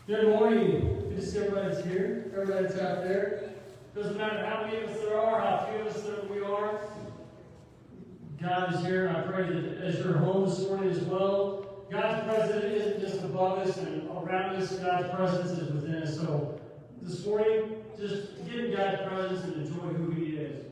Good morning. Good to see everybody's here. Everybody's out there. Doesn't matter how many of us there are, how few of us that we are. God is here, and I pray that as you're home this morning as well, God's presence isn't just above us and around us. God's presence is within us. So this morning, just get in God's presence and enjoy who He is.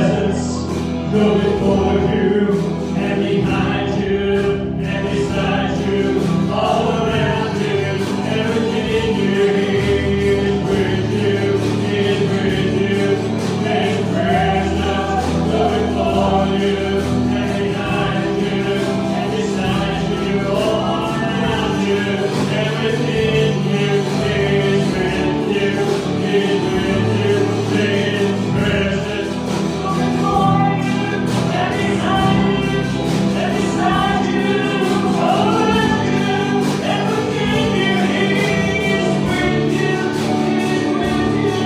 presence go before you and behind you and beside you, all around you, everything you is with you, is with you. His presence go before you and behind you and beside you, all around you, everything you is with you, is with you. His presence go before you and behind you and beside you, all around you, everything you is with you, is with you.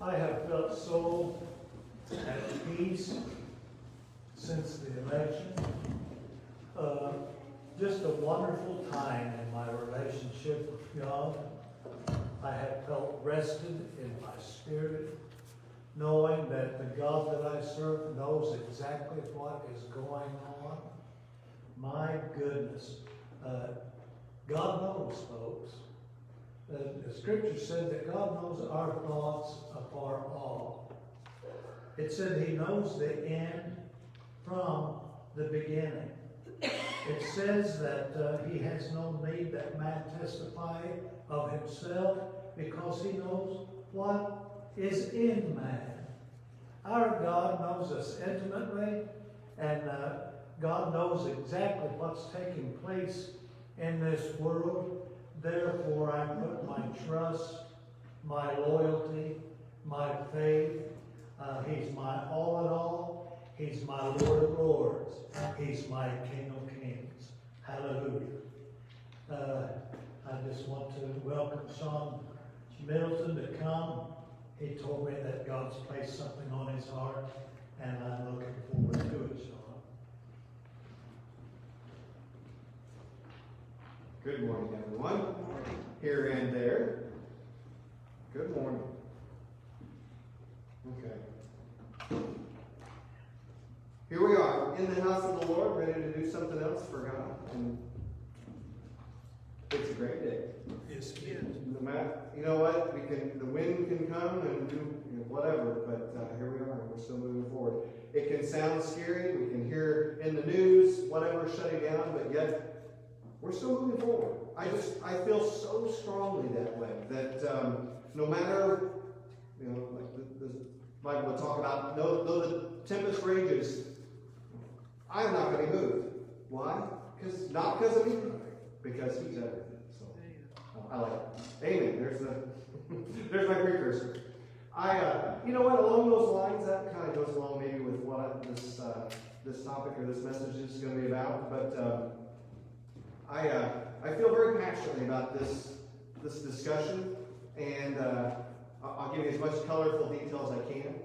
I have felt so at peace since the election. Just a wonderful time in my relationship with God. I have felt rested in my spirit, knowing that the God that I serve knows exactly what is going on. My goodness. God knows, folks. The scripture said that God knows our thoughts afar off. It said he knows the end from the beginning. It says that he has no need that man testify of himself, because he knows what is in man. Our God knows us intimately, and God knows exactly what's taking place in this world. Therefore, I put my trust, my loyalty, my faith. He's my all in all. He's my Lord of Lords. He's my King of Kings. Hallelujah. I just want to welcome Sean Middleton to come. He told me that God's placed something on his heart, and I'm looking forward to it, Sean. Good morning, everyone. Here and there. Good morning. Okay. Here we are in the house of the Lord, ready to do something else for God. And it's a great day. Yes, he is. No matter, you know what? The wind can come and do whatever, but here we are. We're still moving forward. It can sound scary. We can hear in the news whatever shutting down, but yet we're still moving forward. I feel so strongly that way, that no matter, like the Bible will talk about, though the tempest rages, I'm not going to be moved. Why? Not because of me, because he's everything. So I like it. Amen. There's my precursor. You know what? Along those lines, that kind of goes along maybe with what this topic or this message is going to be about. But I feel very passionately about this discussion, and I'll give you as much colorful detail as I can.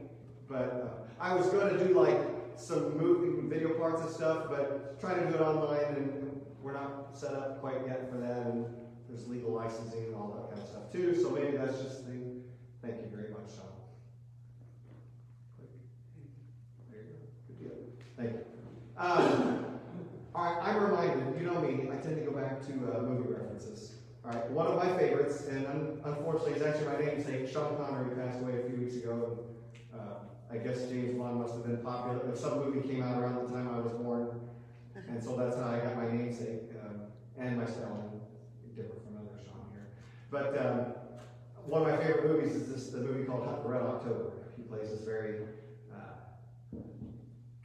But I was going to do like some moving video parts and stuff, but trying to do it online, and we're not set up quite yet for that, and there's legal licensing and all that kind of stuff too. So maybe that's just the thing. Thank you very much, Sean. There you go. Good deal. Thank you. All right, I'm reminded, you know me, I tend to go back to movie references. All right, one of my favorites, and unfortunately it's actually my namesake, Sean Connery, passed away a few weeks ago. And, I guess James Bond must have been popular. Some movie came out around the time I was born, and so that's how I got my namesake and my spelling, different from other Sean here. But one of my favorite movies is the movie called Red October. He plays this very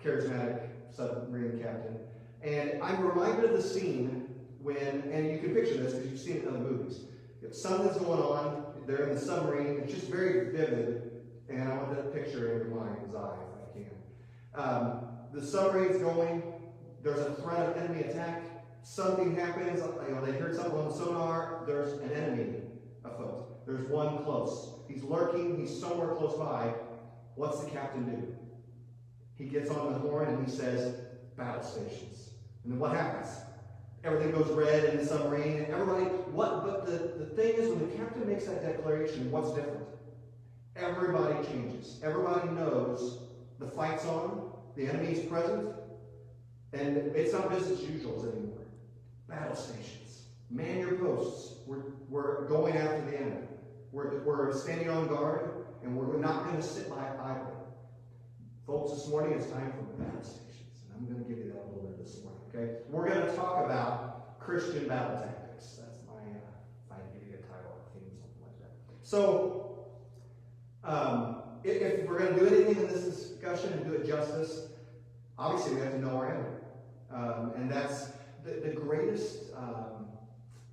charismatic submarine captain. And I'm reminded of the scene when, and you can picture this because you've seen it in other movies. Something's going on, they're in the submarine, it's just very vivid, and I want that picture in your mind's eye if I can. The submarine's going, there's a threat of enemy attack, something happens, they heard something on the sonar, there's an enemy afoot. There's one close. He's lurking, he's somewhere close by. What's the captain do? He gets on the horn and he says, battle stations. And then what happens? Everything goes red in the submarine, and everybody, but the thing is, when the captain makes that declaration, what's different? Everybody changes. Everybody knows the fight's on, the enemy's present, and it's not business as usual anymore. Battle stations. Man your posts. We're going after the enemy. We're standing on guard, and we're not going to sit by idly. Folks, this morning it's time for battle stations. I'm going to give you that a little bit this morning, okay? We're going to talk about Christian battle tactics. That's my, if I give you a title, a theme, something like that. So, if we're going to do anything in this discussion and do it justice, obviously we have to know our enemy. And that's the greatest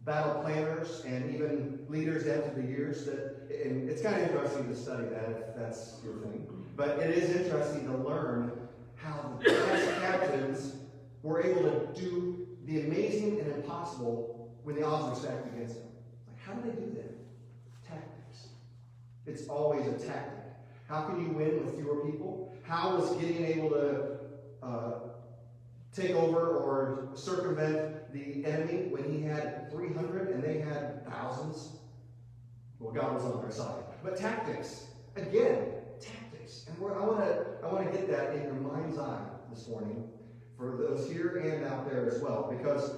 battle planners and even leaders after the years and it's kind of interesting to study that if that's your thing. But it is interesting to learn how the past captains were able to do the amazing and impossible when the odds were stacked against them. Like, how do they do that? Tactics. It's always a tactic. How can you win with fewer people? How was Gideon able to take over or circumvent the enemy when he had 300 and they had thousands? Well, God was on their side. But tactics, again, tactics. And I want to get that in your mind's eye this morning for those here and out there as well, because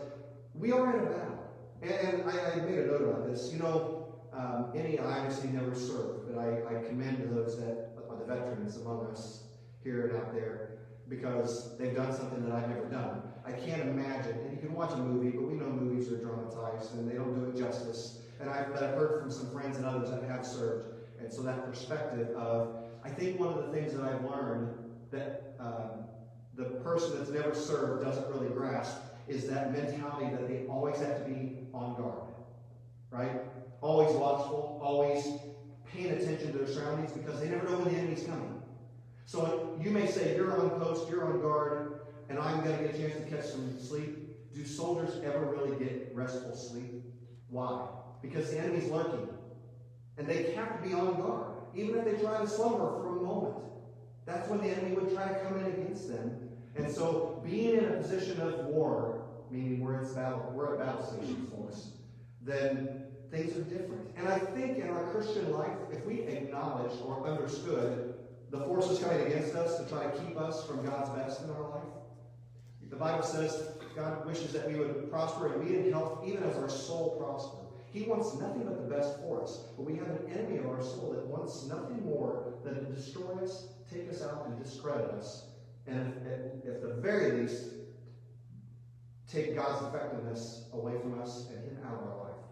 we are in a battle. And I made a note about this. You know, I obviously never served, but I commend those that are the veterans among us here and out there because they've done something that I've never done. I can't imagine, and you can watch a movie, but we know movies are dramatized and they don't do it justice. And I've heard from some friends and others that have served, and so that perspective of, I think one of the things that I've learned that the person that's never served doesn't really grasp is that mentality that they always have to be on guard, right? Always watchful, always paying attention to their surroundings because they never know when the enemy's coming. So you may say you're on post, you're on guard, and I'm going to get a chance to catch some sleep. Do soldiers ever really get restful sleep? Why? Because the enemy's lurking. And they have to be on guard. Even if they try to slumber for a moment, that's when the enemy would try to come in against them. And so being in a position of war, meaning we're at battle stations, folks, then things are different. And I think in our Christian life, if we acknowledged or understood the forces coming against us to try to keep us from God's best in our life, the Bible says God wishes that we would prosper and be in health even as our soul prospers. He wants nothing but the best for us. But we have an enemy of our soul that wants nothing more than to destroy us, take us out, and discredit us. And at the very least, take God's effectiveness away from us and Him out of our life.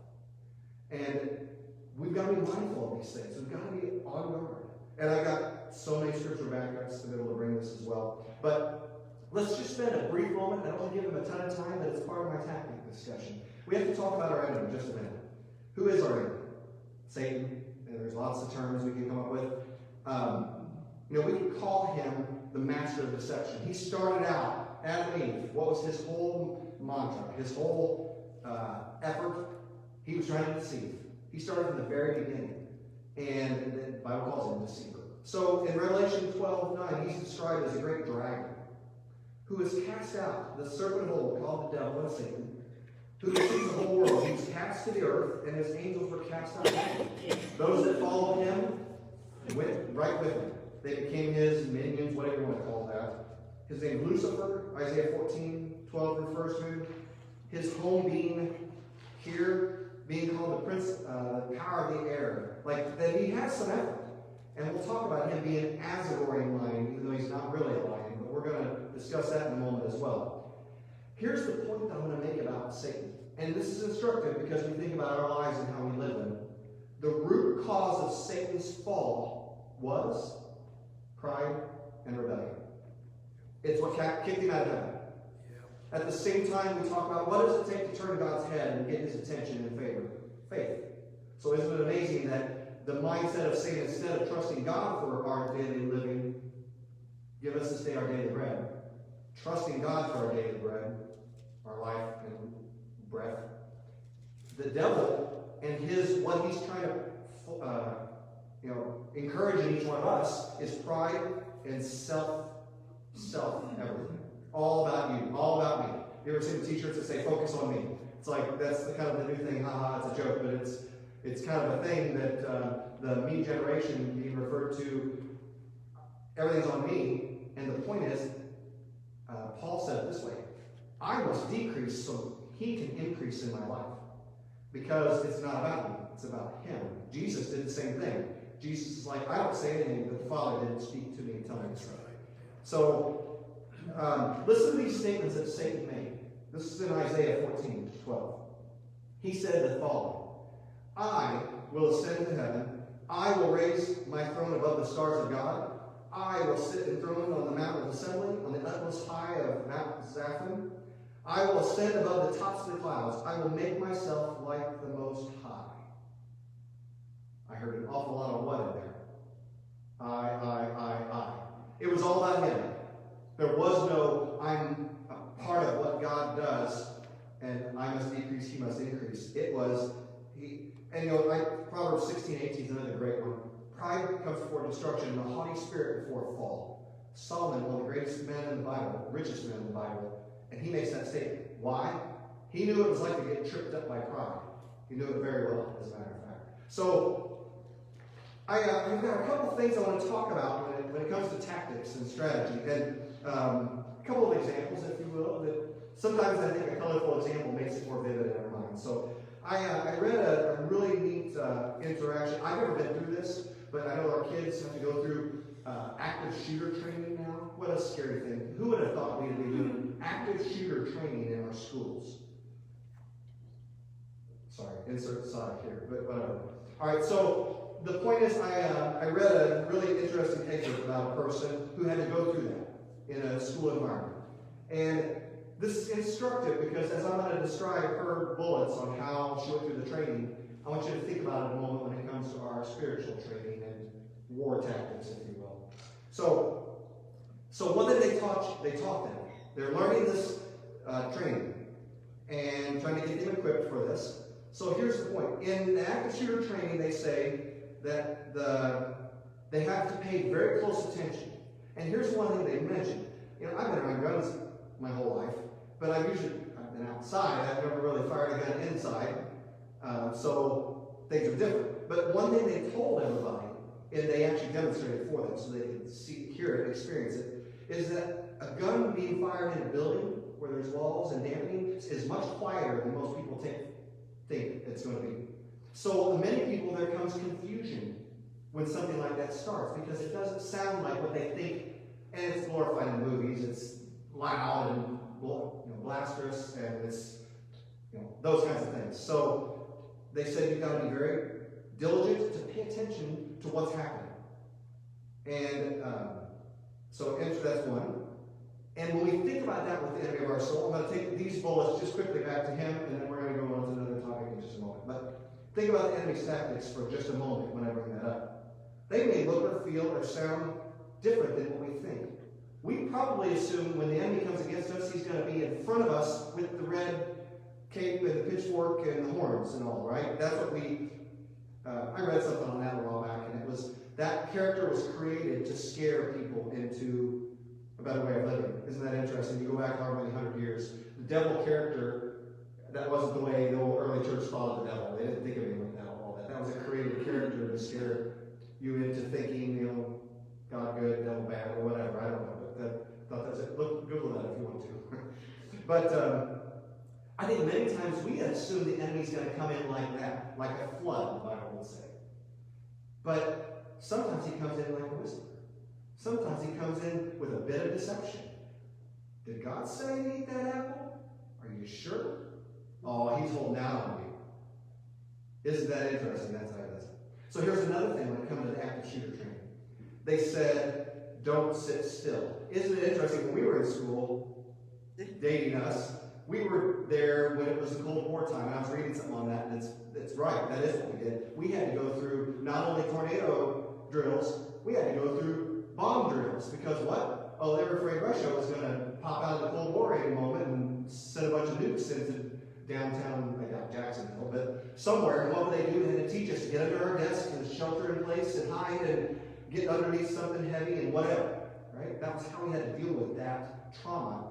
And we've got to be mindful of these things. We've got to be on guard. And I got so many scripture backups to be able to bring this as well. But let's just spend a brief moment. I don't want to give them a ton of time, but it's part of my tactic discussion. We have to talk about our enemy in just a minute. Who is our enemy? Satan. And there's lots of terms we can come up with. We could call him the master of deception. He started out, Adam and Eve. What was his whole mantra? His whole effort? He was trying to deceive. He started from the very beginning. And the Bible calls him a deceiver. So in Revelation 12:9, he's described as a great dragon who is cast out, the serpent of old, called the devil and Satan, who deceives the whole world. He was cast to the earth, and his angels were cast out with him. Those that followed him went right with him. They became his minions, whatever you want to call that. His name Lucifer, Isaiah 14:12 refers to. His home being here, being called the prince, the power of the air. Like, that he has some effort. And we'll talk about him being as a roaring lion, even though he's not really a lion. But we're going to discuss that in a moment as well. Here's the point that I'm going to make about Satan. And this is instructive because we think about our lives and how we live them. the root cause of Satan's fall was pride and rebellion. It's what kicked him out of heaven. At the same time, we talk about what does it take to turn God's head and get his attention and favor? Faith. So isn't it amazing that the mindset of saying, instead of trusting God for our daily living, give us this day our daily bread. Trusting God for our daily bread, our life and breath. The devil and what he's trying to encourage in each one of us is pride and self everything. All about you, all about me. You ever seen the t-shirts that say "focus on me"? It's like that's the kind of the new thing. Haha, it's a joke, but it's kind of a thing that the me generation being referred to. Everything's on me, and the point is, Paul said it this way: I must decrease so he can increase in my life, because it's not about me; it's about him. Jesus did the same thing. Jesus is like, I don't say anything, but the Father didn't speak to me and tell me it's right. So. Listen to these statements that Satan made. This is in Isaiah 14:12. He said the following: I will ascend to heaven. I will raise my throne above the stars of God. I will sit enthroned on the mount of assembly, on the utmost high of Mount Zaphon. I will ascend above the tops of the clouds. I will make myself like the Most High. I heard an awful lot of what in there? I. It was all about him. There was no, I'm a part of what God does, and I must decrease, he must increase. It was, like Proverbs 16:18 is another great one. Pride comes before destruction, and a haughty spirit before a fall. Solomon, one of the greatest men in the Bible, richest man in the Bible, and he makes that statement. Why? He knew it was like to get tripped up by pride. He knew it very well, as a matter of fact. So, I've got a couple things I want to talk about when it comes to tactics and strategy. And a couple of examples, if you will, that sometimes I think a colorful example makes it more vivid in our minds. So I read a really neat interaction. I've never been through this, but I know our kids have to go through active shooter training now. What a scary thing. Who would have thought we'd be doing active shooter training in our schools? Sorry, insert side here, but whatever. All right, so the point is I read a really interesting excerpt about a person who had to go through that in a school environment. And this is instructive because as I'm going to describe her bullets on how she went through the training, I want you to think about it a moment when it comes to our spiritual training and war tactics, if you will. So one thing they taught them. They're learning this training and trying to get them equipped for this. So here's the point. In the active shooter training, they say that they have to pay very close attention. And here's one thing they mentioned. I've been around guns my whole life, but I've been outside. I've never really fired a gun inside. So things are different. But one thing they told everybody, and they actually demonstrated for them so they could see, hear it, experience it, is that a gun being fired in a building where there's walls and dampening is much quieter than most people think it's going to be. So many people, there comes confusion when something like that starts because it doesn't sound like what they think, and it's glorified in movies. It's loud and blasphemous, and it's those kinds of things. So they said you've got to be very diligent to pay attention to what's happening. And so that's one. And when we think about that with the enemy of our soul, I'm going to take these bullets just quickly back to him, and then we're going to go on to another topic in just a moment. But think about the enemy's tactics for just a moment when I bring that up. They may look or feel or sound different than what we think. We probably assume when the enemy comes against us, he's going to be in front of us with the red cape and the pitchfork and the horns and all, right? That's what I read something on that a while back, and it was that character was created to scare people into a better way of living. Isn't that interesting? You go back however many 100 years. The devil character, that wasn't the way the old early church thought of the devil. They didn't think of him like that, all that. That was a created character to scare you into thinking, God good, devil bad, or whatever. I don't know. Thought that's it. Google that if you want to. But I think many times we assume the enemy's going to come in like that, like a flood, the Bible would say. But sometimes he comes in like a whisper. Sometimes he comes in with a bit of deception. Did God say to eat that apple? Are you sure? Oh, he's holding out on you. Isn't that interesting? That's how it is. So here's another thing when it comes to the active shooter training. They said, don't sit still. Isn't it interesting? When we were in school, dating us, we were there when it was the Cold War time, and I was reading something on that, and it's right. That is what we did. We had to go through not only tornado drills, we had to go through bomb drills, because what? Oh, they were afraid Russia was going to pop out of the Cold War at any moment and send a bunch of nukes into downtown, not Jacksonville, but somewhere. And what would they do? They had to teach us to get under our desk and shelter in place and hide and get underneath something heavy and whatever, right? That was how we had to deal with that trauma.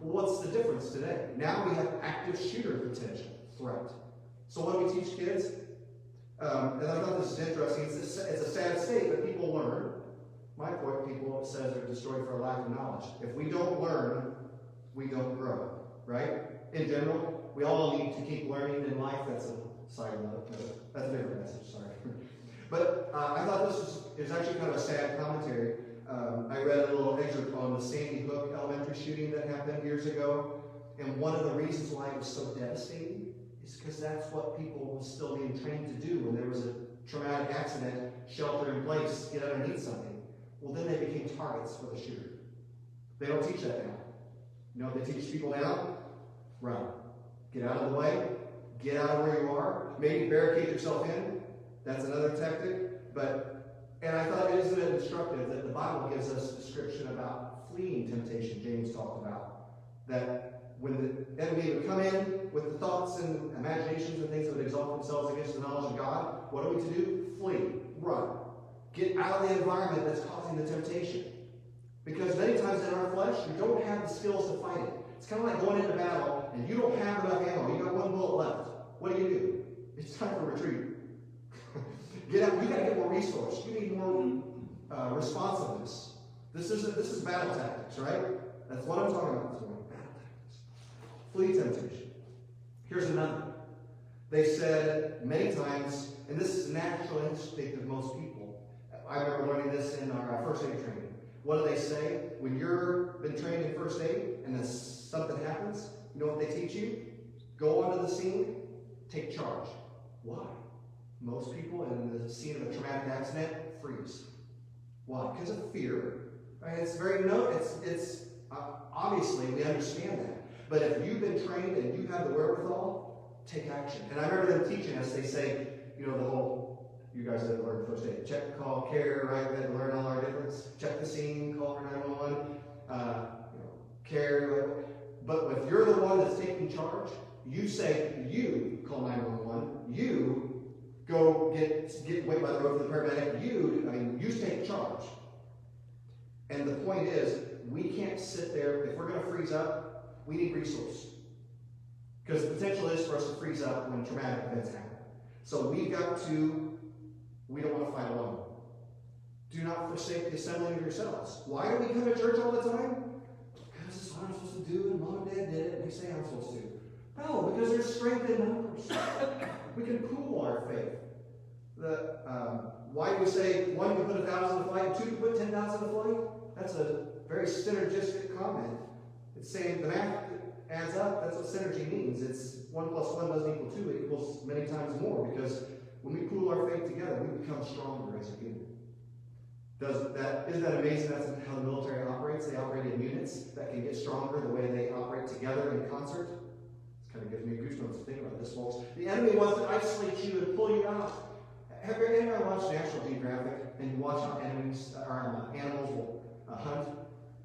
Well, what's the difference today? Now we have active shooter potential threat. So what do we teach kids? And I thought this is interesting. It's a sad state, but people learn. My point, people says they're destroyed for a lack of knowledge. If we don't learn, we don't grow, right? In general, we all need to keep learning in life. That's a side note. That's a different message, sorry. But I thought this is actually kind of a sad commentary. I read a little excerpt on the Sandy Hook elementary shooting that happened years ago. And one of the reasons why it was so devastating is because that's what people were still being trained to do when there was a traumatic accident, shelter in place, get underneath something. Well, then they became targets for the shooter. They don't teach that now. You know what they teach people now? Run. Get out of the way. Get out of where you are. Maybe barricade yourself in. That's another tactic. And I thought, isn't it instructive that the Bible gives us a description about fleeing temptation? James talked about that when the enemy would come in with the thoughts and imaginations and things that would exalt themselves against the knowledge of God, what are we to do? Flee. Run. Get out of the environment that's causing the temptation. Because many times in our flesh, we don't have the skills to fight it. It's kind of like going into battle and you don't have enough ammo. You got one bullet left. What do? It's time for retreat. Get out. You got to get more resource. You need more responsiveness. This is battle tactics, right? That's what I'm talking about this morning. Battle tactics. Flee temptation. Here's another. They said many times, and this is a natural instinct of most people. I remember learning this in our first aid training. What do they say? When you've been trained in first aid and then something happens, you know what they teach you? Go onto the scene, take charge. Why? Most people in the scene of a traumatic accident freeze. Why? Because of fear. Right? It's obviously we understand that. But if you've been trained and you have the wherewithal, take action. And I remember them teaching us, they say, you know, the whole, you guys had to learn first aid. Check, call, care, right? We had to learn all our difference. Check the scene, call for 911, care. But if you're the one that's taking charge, you say, you call 911, you go wait by the road for the paramedic, you take charge. And the point is, we can't sit there. If we're going to freeze up, we need resource. Because the potential is for us to freeze up when traumatic events happen. So we don't want to fight alone. Do not forsake the assembling of yourselves. Why do we come to church all the time? Because it's what I'm supposed to do, and mom and dad did it, and they say I'm supposed to. No, because there's strength in numbers. We can pool our faith. Why do we say one can put 1,000 to flight, two can put 10,000 to flight? That's a very synergistic comment. It's saying the math adds up. That's what synergy means. It's 1 + 1 doesn't equal 2. It equals many times more, because when we pool our faith together, we become stronger as a unit. Isn't that amazing? That's how the military operates. They operate in units that can get stronger the way they operate together in concert. It kind of gives me goosebumps to think about this, folks. The enemy wants to isolate you and pull you out. Have you ever watched National Geographic and you watch how animals will hunt?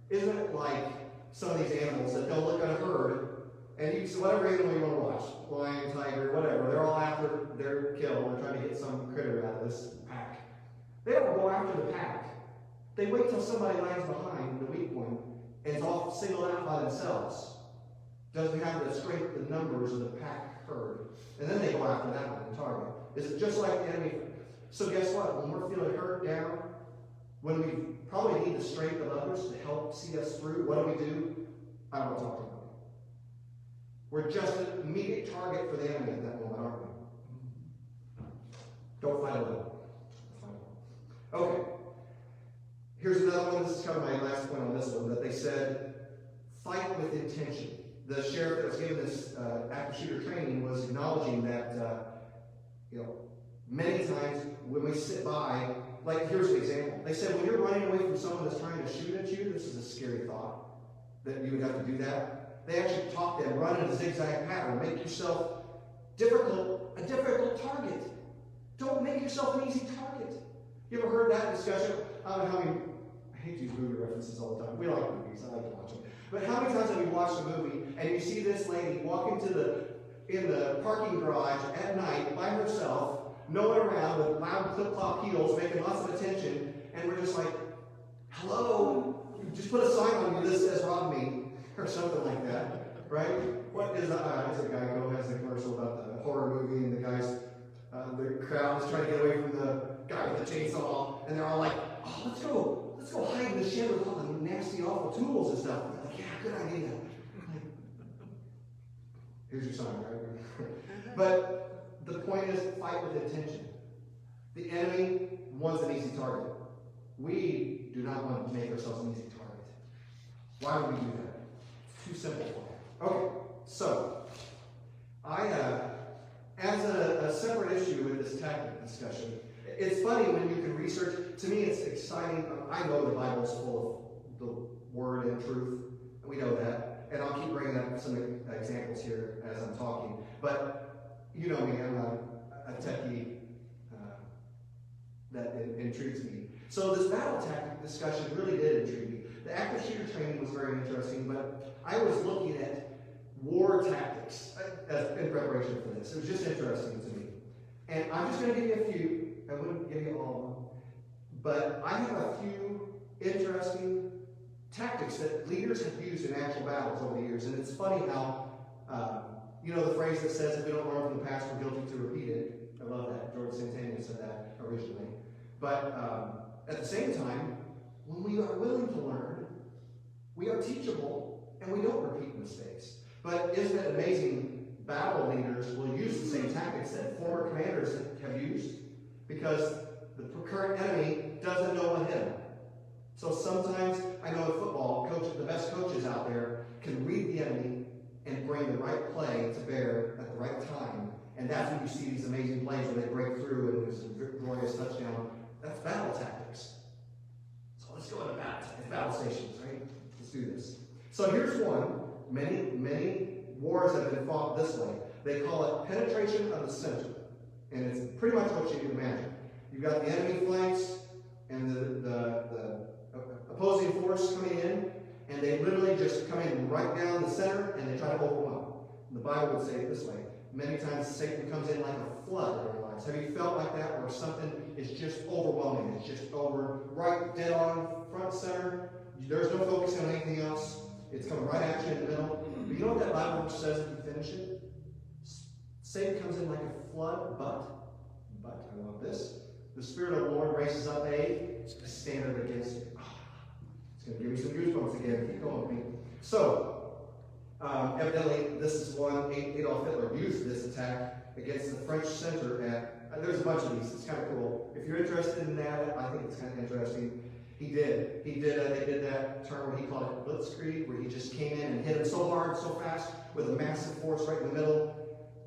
Isn't it like some of these animals that they'll look at a herd and you see whatever animal you want to watch, lion, tiger, whatever, they're all after their kill. They're trying to get some critter out of this pack. They don't go after the pack. They wait till somebody lags behind the weak one and is all singled out by themselves. Doesn't have the strength, the numbers of the pack herd. And then they go after that one and target. Is it just like the enemy? So guess what? When we're feeling hurt down, when we probably need the strength of others to help see us through, what do? I don't want to talk to anybody. We're just an immediate target for the enemy at that moment, aren't we? Don't fight alone. Okay. Here's another one. This is kind of my last point on this one, that they said, fight with intention. The sheriff that was giving this active shooter training was acknowledging that Many times when we sit by, like here's an example. They said when you're running away from someone that's trying to shoot at you, this is a scary thought, that you would have to do that. They actually taught them, run in a zigzag pattern, make yourself a difficult target. Don't make yourself an easy target. You ever heard that discussion? I don't know how many, I hate to use movie references all the time. We like movies, I like to watch them. But how many times have you watched a movie and you see this lady walk in the parking garage at night by herself, no one around, with loud flip-flop heels, making lots of attention, and we're just like, hello, just put a sign on you, this says rob me, or something like that, right? What is that? There's a guy who has a commercial about the horror movie, and the guys, the crowd is trying to get away from the guy with the chainsaw, and they're all like, oh, let's go hide in the shed with all the nasty, awful tools and stuff. And they're like, yeah, good idea. Like, here's your sign, right? But the point is, fight with intention. The enemy wants an easy target. We do not want to make ourselves an easy target. Why would we do that? It's too simple for you. Okay, so as a separate issue with this tactic discussion, it's funny when you can research. To me, it's exciting. I know the Bible is full of the word and truth. We know that, and I'll keep bringing up some examples here as I'm talking. But you know me, I'm a techie that intrigues me. So this battle tactic discussion really did intrigue me. The active shooter training was very interesting, but I was looking at war tactics in preparation for this. It was just interesting to me. And I'm just going to give you a few. I wouldn't give you all of them. But I have a few interesting tactics that leaders have used in actual battles over the years. And it's funny how the phrase that says, if we don't learn from the past, we're guilty to repeat it. I love that. George Santana said that originally. But at the same time, when we are willing to learn, we are teachable, and we don't repeat mistakes. But isn't it amazing? Battle leaders will use the same tactics that former commanders have used, because the current enemy doesn't know what hit them. So sometimes, I know in football, the best coaches out there can read the enemy and bring the right play to bear at the right time. And that's when you see these amazing plays where they break through and there's a glorious touchdown. That's battle tactics. So let's go into battle stations, right? Let's do this. So here's one. Many wars have been fought this way. They call it penetration of the center. And it's pretty much what you can imagine. You've got the enemy flanks and the opposing force coming in, and they literally just come in right down the center and they try to overwhelm. The Bible would say it this way. Many times Satan comes in like a flood in our lives. Have you felt like that, where something is just overwhelming? It's just right dead on, front center. There's no focus on anything else. It's coming right at you in the middle. But you know what that Bible verse says if you finish it? Satan comes in like a flood, but, I love this, the Spirit of the Lord raises up a standard against you. It's going to give you some goosebumps again. Keep going with me. So, evidently, this is one. Adolf Hitler used this attack against the French center at, there's a bunch of these. It's kind of cool. If you're interested in that, I think it's kind of interesting. They did that term where he called it blitzkrieg, where he just came in and hit them so hard, so fast, with a massive force right in the middle,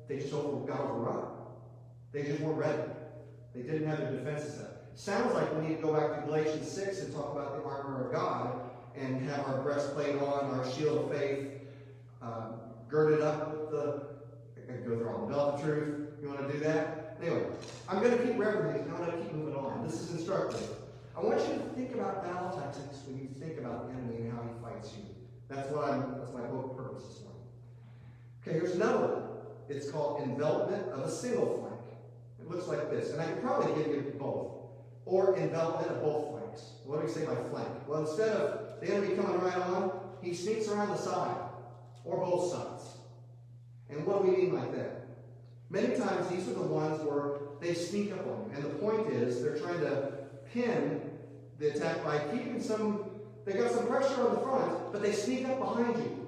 they just got overrun. They just weren't ready. They didn't have their defenses up. Sounds like we need to go back to Galatians 6 and talk about the armor of God and have our breastplate on, our shield of faith, girded up with I can go through all the belt of truth. You want to do that? Anyway, I'm going to keep referencing, and I'm going to keep moving on. This is instructive. I want you to think about battle tactics when you think about the enemy and how he fights you. That's my whole purpose this morning. Okay, here's another one. It's called envelopment of a single flank. It looks like this, and I could probably give you both. Or envelopment of both flanks. What do we say by flank? Well, instead of the enemy coming right on, he sneaks around the side, or both sides. And what do we mean by that? Many times these are the ones where they sneak up on you. And the point is, they're trying to pin the attack by keeping they got some pressure on the front, but they sneak up behind you.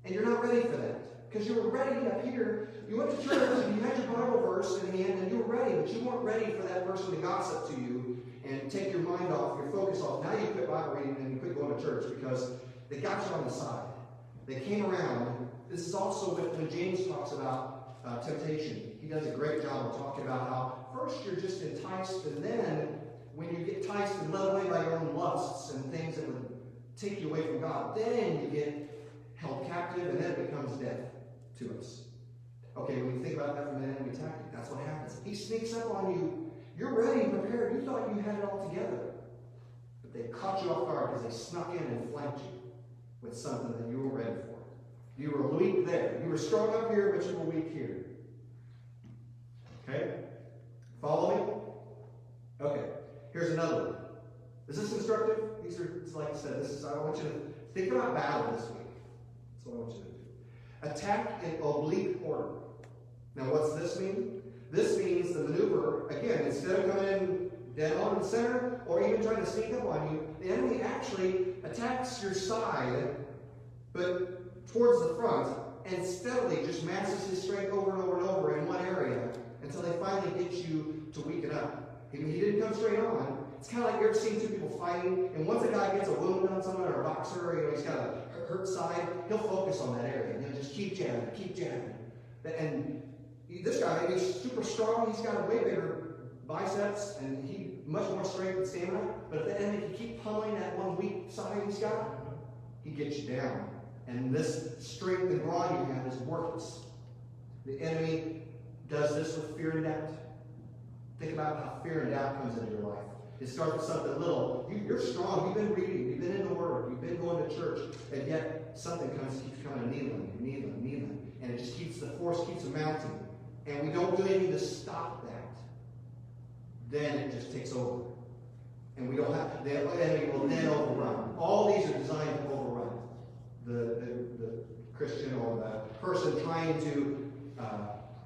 And you're not ready for that. Because you were ready up here. You went to church and you had your Bible verse in hand and you were ready, but you weren't ready for that person to gossip to you and take your mind off, your focus off. Now you quit Bible reading and you quit going to church because they got you on the side. They came around. This is also when James talks about temptation, he does a great job of talking about how first you're just enticed, and then when you get enticed and led away by your own lusts and things that would take you away from God, then you get held captive, and then it becomes death to us. Okay, when you think about that from an enemy tactic, that's what happens. He sneaks up on you. You're ready and prepared. You thought you had it all together. But they caught you off guard because they snuck in and flanked you with something that you were ready for. You were weak there. You were strong up here, but you were weak here. Okay? Follow me? Okay. Here's another one. Is this instructive? These are, it's like I said, I want you to think about battle this week. That's what I want you to do. Attack in oblique order. Now, what's this mean? This means the maneuver, again, instead of coming in dead on in the center, or even trying to sneak up on you, the enemy actually attacks your side, but towards the front, and steadily just masses his strength over and over and over in one area until they finally get you to weaken up. He didn't come straight on. It's kind of like you ever seen two people fighting, and once a guy gets a wound on someone, or a boxer, or he's got a hurt side, he'll focus on that area, and he'll just keep jabbing, keep jabbing. And this guy, maybe he's super strong, he's got a way bigger biceps, and he much more strength and stamina, but if the enemy can keep pummeling that one weak side he's got, he gets you down. And this strength and brawn you have is worthless. The enemy does this with fear and doubt. Think about how fear and doubt comes into your life. It starts with something little. You're strong. You've been reading. You've been in the Word. You've been going to church. And yet something keeps coming kneeling. And it just keeps, the force keeps mounting. And we don't do anything to stop that. Then it just takes over. And we don't have, the enemy will then overrun. All these are designed to overrun the Christian or the person trying to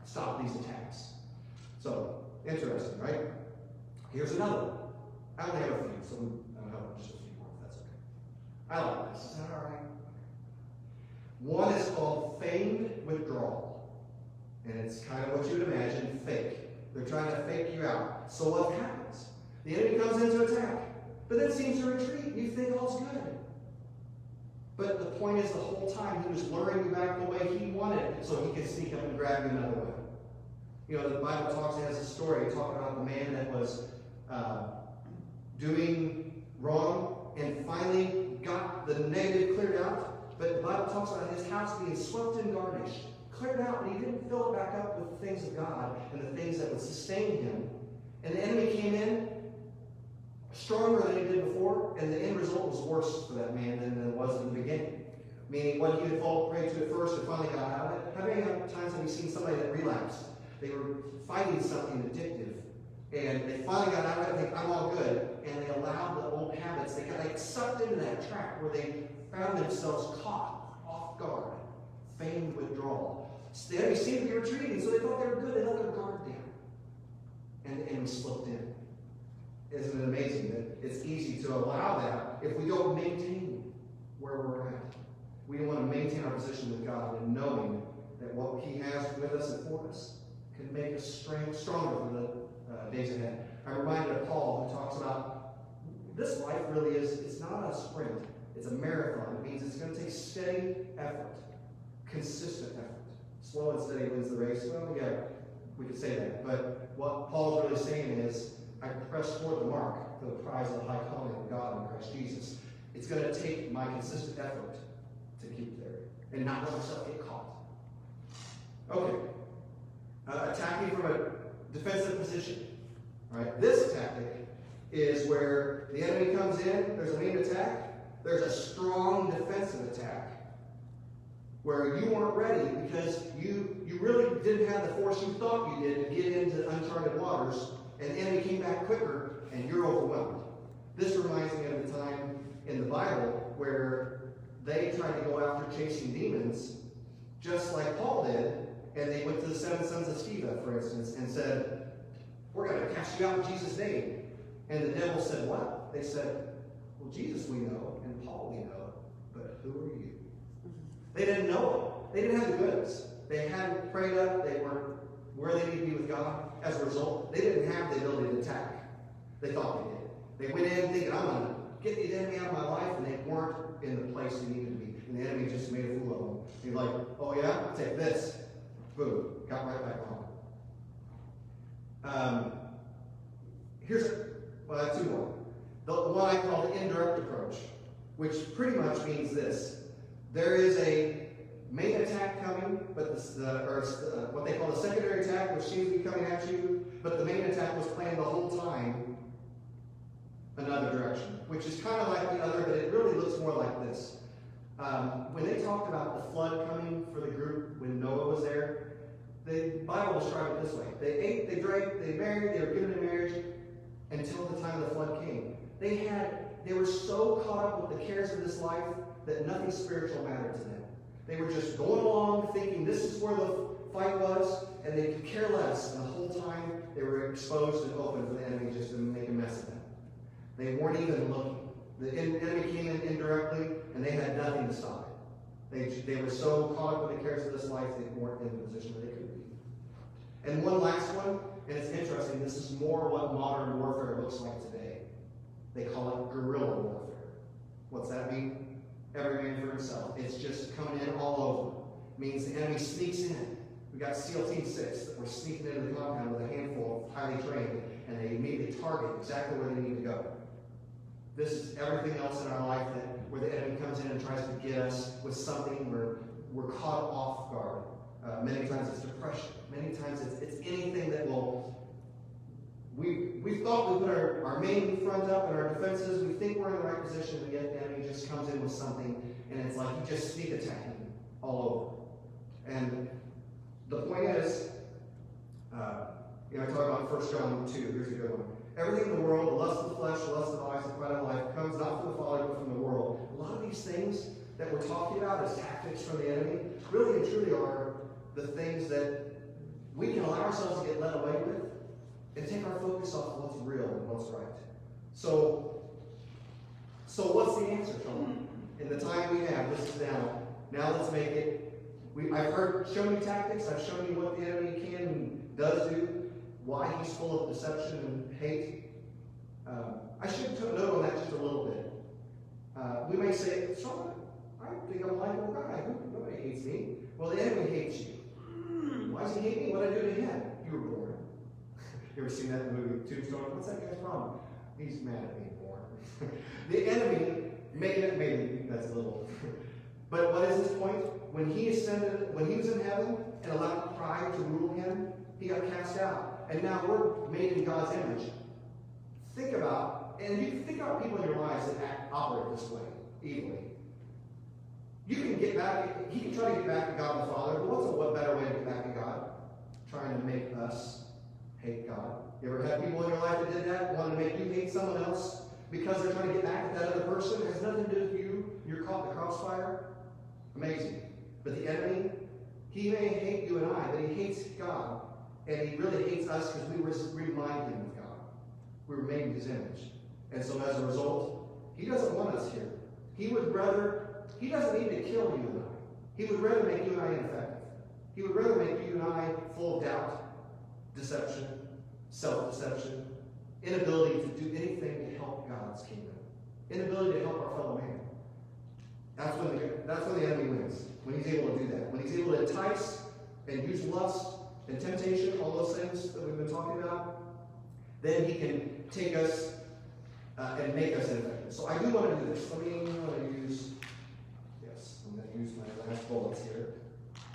stop these attacks. So, interesting, right? Here's another one. I only have a few, so I don't have just a few more, if that's okay. I like this. Is that all right? One is called feigned withdrawal. And it's kind of what you would imagine, fake. They're trying to fake you out. So what happens? The enemy comes in to attack, but then seems to retreat. You think all's good. But the point is, the whole time he was luring you back the way he wanted, so he could sneak up and grab you another way. You know, the Bible talks, it has a story talking about the man that was doing wrong and finally got the negative cleared out. But the Bible talks about his house being swept and garnished, cleared out, and he didn't fill it back up with the things of God and the things that would sustain him. And the enemy came in stronger than he did before, and the end result was worse for that man than it was in the beginning. Meaning, what he had fallen prey to at first and finally got out of it. How many times have you seen somebody that relapsed? They were fighting something addictive, and they finally got out of it and think, I'm all good, and they allowed the old habits. They got sucked into that trap where they found themselves caught off guard, feigned withdrawal. So the enemy seemed to be retreating, so they thought they were good. They let their guard down, and the enemy slipped in. Isn't it amazing that it's easy to allow that if we don't maintain where we're at? We want to maintain our position with God and knowing that what He has with us and for us can make us stronger for the days ahead. I'm reminded of Paul, who talks about this life really is, it's not a sprint, it's a marathon. It means it's going to take steady effort, consistent effort. Slow and steady wins the race. Well, yeah, we could say that. But what Paul's really saying is, I press toward the mark for the prize of the high calling of God in Christ Jesus. It's going to take my consistent effort to keep there and not let myself get caught. Okay. Attacking from a defensive position. Right? This tactic is where the enemy comes in, there's an aimed attack, there's a strong defensive attack where you weren't ready because you really didn't have the force you thought you did to get into uncharted waters, and the enemy came back quicker, and you're overwhelmed. This reminds me of the time in the Bible where they tried to go after chasing demons, just like Paul did, and they went to the 7 sons of Sceva, for instance, and said, we're going to cast you out in Jesus' name. And the devil said, what? They said, well, Jesus we know, and Paul we know, but who are you? They didn't know it. They didn't have the goods. They hadn't prayed up. They weren't where they need to be with God. As a result, they didn't have the ability to attack. They thought they did. They went in thinking, I'm going to get the enemy out of my life, and they weren't in the place they needed to be. And the enemy just made a fool of them. He's like, oh yeah, take this. Boom, got right back on. I have two more. The one I call the indirect approach, which pretty much means this. There is a main attack coming, but what they call the secondary attack, which seems to be coming at you, but the main attack was planned the whole time another direction, which is kind of like the other, but it really looks more like this. When they talked about the flood coming for the group when Noah was there, the Bible described it this way. They ate, they drank, they married, they were given in marriage until the time of the flood came. They were so caught up with the cares of this life that nothing spiritual mattered to them. They were just going along thinking this is where the fight was, and they could care less. And the whole time they were exposed and open for the enemy just to make a mess of them. They weren't even looking. The enemy came in indirectly, and they had nothing to stop it. They were so caught up with the cares of this life, they weren't in the position where they could be. And one last one, and it's interesting, this is more what modern warfare looks like today. They call it guerrilla warfare. What's that mean? Every man for himself. It's just coming in all over. It means the enemy sneaks in. We got SEAL Team 6 that were sneaking into the compound with a handful of highly trained, and they immediately target exactly where they need to go. This is everything else in our life where the enemy comes in and tries to get us with something where we're caught off guard. Many times it's depression. Many times it's anything that will... We thought we put our main front up and our defenses. We think we're in the right position, but yet the enemy just comes in with something, and it's like he just sneak attacking all over. And the point is, I talk about 1 John 2. Here's a good one. Everything in the world, the lust of the flesh, the lust of the eyes, the pride of life, comes not from the Father, but from the world. A lot of these things that we're talking about as tactics from the enemy really and truly are the things that we can allow ourselves to get led away with and take our focus off of what's real and what's right. So what's the answer, Tom? In the time we have, this is now let's make it. I've shown you tactics. I've shown you what the enemy can and does do, why he's full of deception and hate. I should note on that just a little bit. We may say, Sean, I think I'm a likable guy. Nobody hates me. Well, the enemy hates you. Why does he hate me? What did I do to him? You were born. You ever seen that in the movie Tombstone? What's that guy's problem? He's mad at being born. The enemy, maybe that's a little. But what is his point? When he ascended, when he was in heaven and allowed pride to rule him, he got cast out. And now we're made in God's image. Think about people in your lives that operate this way, evilly. You can get back, he can try to get back to God the Father, but what better way to get back to God? Trying to make us hate God. You ever had people in your life that did that? Wanted to make you hate someone else because they're trying to get back at that other person? It has nothing to do with you. You're caught in the crossfire. Amazing. But the enemy, he may hate you and I, but he hates God. And he really hates us because we remind him of God. We were made in his image. And so as a result, he doesn't want us here. He doesn't need to kill you and I. He would rather make you and I ineffective. He would rather make you and I full of doubt, deception, self-deception, inability to do anything to help God's kingdom, inability to help our fellow man. That's when the enemy wins, when he's able to do that. When he's able to entice and use lust and temptation, all those things that we've been talking about, then he can take us and make us ineffective. So I do want to do this. I'm going to use my last bullets here.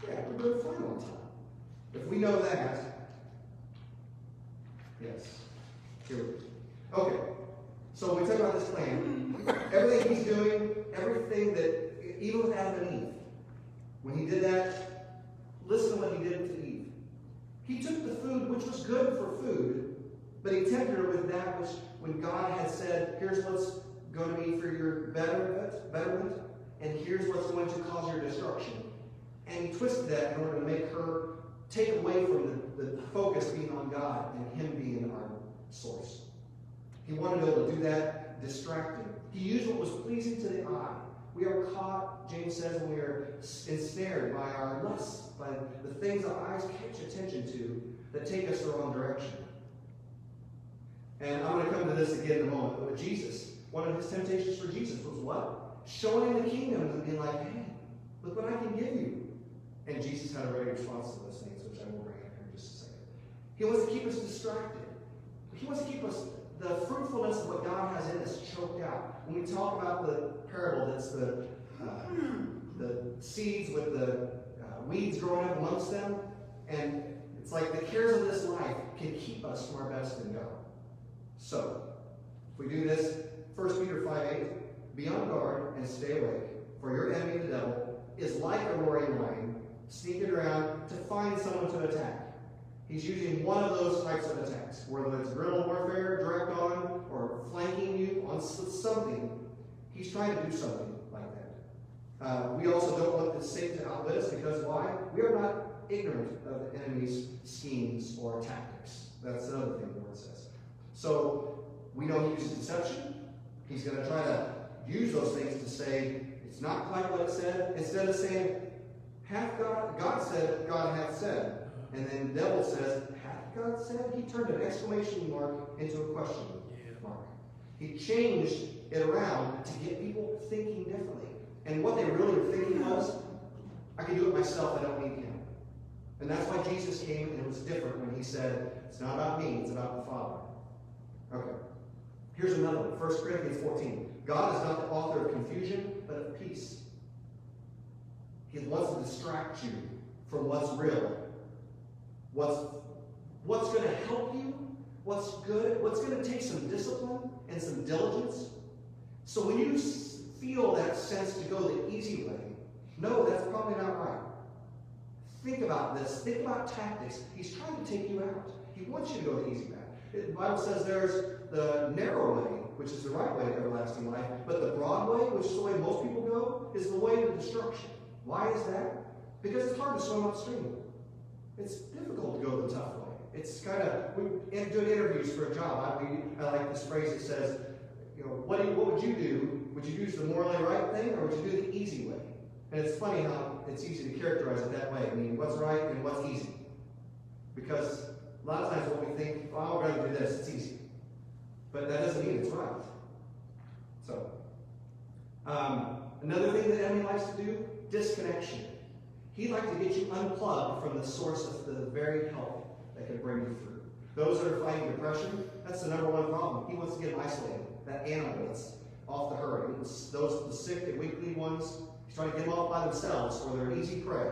Yeah, we're doing fine on time. If we know that, yes. Here we go. Okay. So when we talk about this plan, everything he's doing, everything that, even with Adam and Eve, when he did that, listen to what he did to Eve. He took the food, which was good for food, but he tempted her with that which, when God had said, here's what's going to be for your betterment, and here's what's going to cause your destruction. And he twisted that in order to make her take away from the focus being on God and him being our source. He wanted to be able to do that, distracting. He used what was pleasing to the eye. We are caught, James says, when we are ensnared by our lusts, by the things our eyes catch attention to that take us the wrong direction. And I'm going to come to this again in a moment. But with Jesus, one of his temptations for Jesus was what? Showing him the kingdom and being like, hey, look what I can give you. And Jesus had a ready response to those things, which I will bring up here in just a second. He wants to keep us distracted. He wants to keep us, the fruitfulness of what God has in us, choked out. When we talk about the parable, that's the seeds with the weeds growing up amongst them, and it's like the cares of this life can keep us from our best in God. So, if we do this, 1 Peter 5:8, be on guard and stay awake, for your enemy, the devil, is like a roaring lion, sneaking around to find someone to attack. He's using one of those types of attacks, whether it's guerrilla warfare, direct on, or flanking you on something. He's trying to do something like that. We also don't want Satan to outwit us, because why? We are not ignorant of the enemy's schemes or tactics. That's another thing the word says. So we know he uses deception. He's going to try to use those things to say it's not quite what it said. Instead of saying, hath God said, God hath said. And then the devil says, hath God said? He turned an exclamation mark into a question mark. He changed it around to get people thinking differently. And what they really were thinking was, I can do it myself, I don't need him. And that's why Jesus came, and it was different when he said, it's not about me, it's about the Father. Okay. Here's another one, 1 Corinthians 14. God is not the author of confusion, but of peace. He wants to distract you from what's real. What's going to help you, what's good, what's going to take some discipline and some diligence. So when you feel that sense to go the easy way, no, that's probably not right. Think about this. Think about tactics. He's trying to take you out. He wants you to go the easy path. The Bible says there's the narrow way, which is the right way to everlasting life, but the broad way, which is the way most people go, is the way to destruction. Why is that? Because it's hard to swim upstream. It's difficult to go the tough way. It's kind of, we doing interviews for a job. I like this phrase that says, what would you do? Would you use the morally right thing, or would you do the easy way? And it's funny how it's easy to characterize it that way. I mean, what's right and what's easy. Because a lot of times what we think, oh, I'd rather do this, it's easy. But that doesn't mean it's right. So, another thing that the enemy likes to do, disconnection. He'd like to get you unplugged from the source of the very help that can bring you through. Those that are fighting depression, that's the number one problem. He wants to get them isolated. That animal that's off the herd. The sick, the weakly ones, he's trying to get them off by themselves, or they're an easy prey.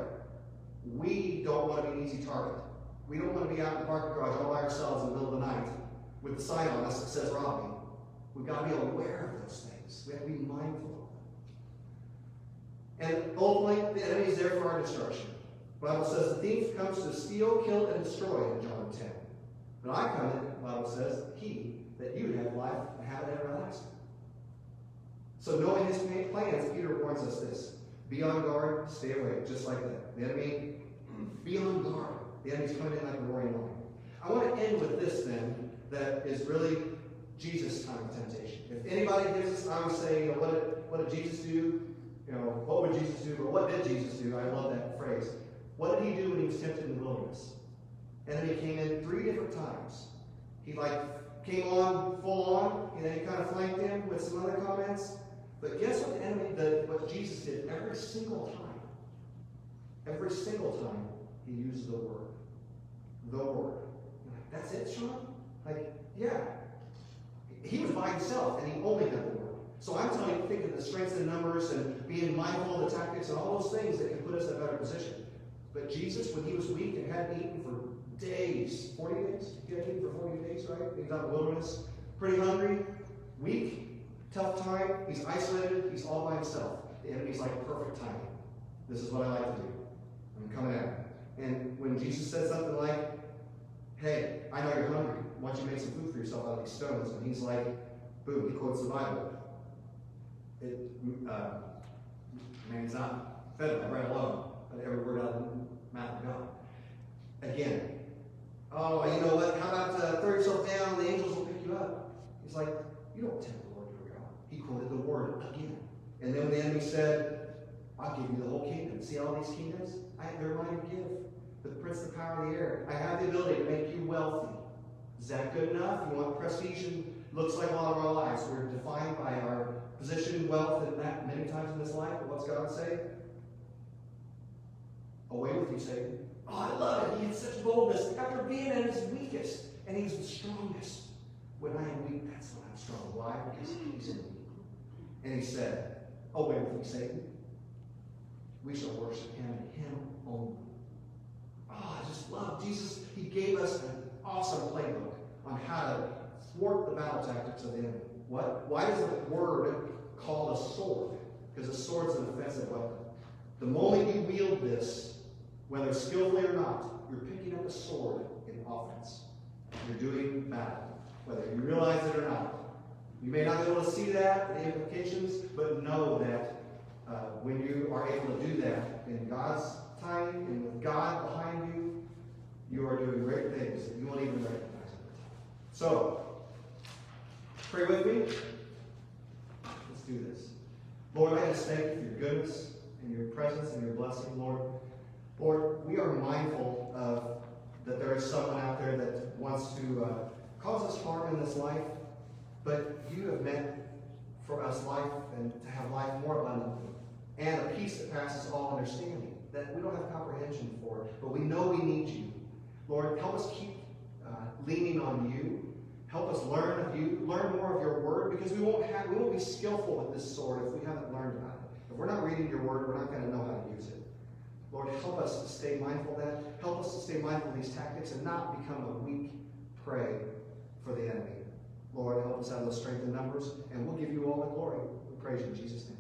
We don't want to be an easy target. We don't want to be out in the parking garage all by ourselves in the middle of the night with the sign on us that says robbing. We've got to be aware of those things. We have to be mindful of them. And ultimately, the enemy is there for our destruction. The Bible says the thief comes to steal, kill, and destroy in John 10. But I come in, the Bible says, that you have life and have it everlasting. So knowing his plans, Peter warns us this. Be on guard, stay awake, just like that. The enemy, be on guard. The enemy's coming in like a roaring lion. I want to end with this then, that is really Jesus' time of temptation. If anybody gives us, I would say, what did Jesus do? What would Jesus do? But what did Jesus do? I love that phrase. What did he do when he was tempted in the wilderness? Enemy came in 3 different times. He came on full on, and then he kind of flanked him with some other comments. But guess what the enemy did? What Jesus did every single time. Every single time he used the word. The word. That's it, Sean? Yeah. He was by himself, and he only had the word. So I'm telling you, think of the strengths in numbers and being mindful of the tactics and all those things that can put us in a better position. But Jesus, when he was weak and hadn't eaten for days, 40 days? He hadn't eaten for 40 days, right? He's out in the wilderness, pretty hungry, weak, tough time. He's isolated. He's all by himself. The enemy's like perfect timing. This is what I like to do. I'm coming at him. And when Jesus said something like, hey, I know you're hungry. Why don't you make some food for yourself out of these stones? And he's like, boom, he quotes the Bible. Man's not fed by bread alone, but every word out of the mouth of God. Again, oh, you know what? How about throw yourself down, the angels will pick you up. He's like, you don't tempt the Lord your God. He quoted the word again. And then when the enemy said, I'll give you the whole kingdom. See all these kingdoms? They're mine to give. The prince of the power of the air. I have the ability to make you wealthy. Is that good enough? You want prestige and looks like all of our lives. We're defined by our position, wealth, and that many times in this life. But what's God say? Away with you, Satan. Oh, I love it. He had such boldness after being at his weakest, and he's the strongest. When I am weak, that's when I'm strong. Why? Because he's in me. And he said, away with you, Satan. We shall worship him and him only. Oh, I just love Jesus. He gave us an awesome playbook on how to thwart the battle tactics of the enemy. What? Why is the word called a sword? Because a sword's an offensive weapon. The moment you wield this, whether skillfully or not, you're picking up a sword in offense. You're doing battle, whether you realize it or not. You may not be able to see that, the implications, but know that when you are able to do that in God's timing and with God behind you, you are doing great things that you won't even recognize it. So, pray with me. Let's do this. Lord, I just thank you for your goodness and your presence and your blessing, Lord. Lord, we are mindful of that there is someone out there that wants to cause us harm in this life, but you have meant for us life and to have life more abundantly, and a peace that passes all understanding, that we don't have comprehension for, but we know we need you. Lord, help us keep leaning on you. Help us learn of you, learn more of your word, because we won't be skillful with this sword if we haven't learned about it. If we're not reading your word, we're not going to know how to use it. Lord, help us to stay mindful of that. Help us to stay mindful of these tactics and not become a weak prey for the enemy. Lord, help us have those strength in numbers, and we'll give you all the glory. We praise you in Jesus' name.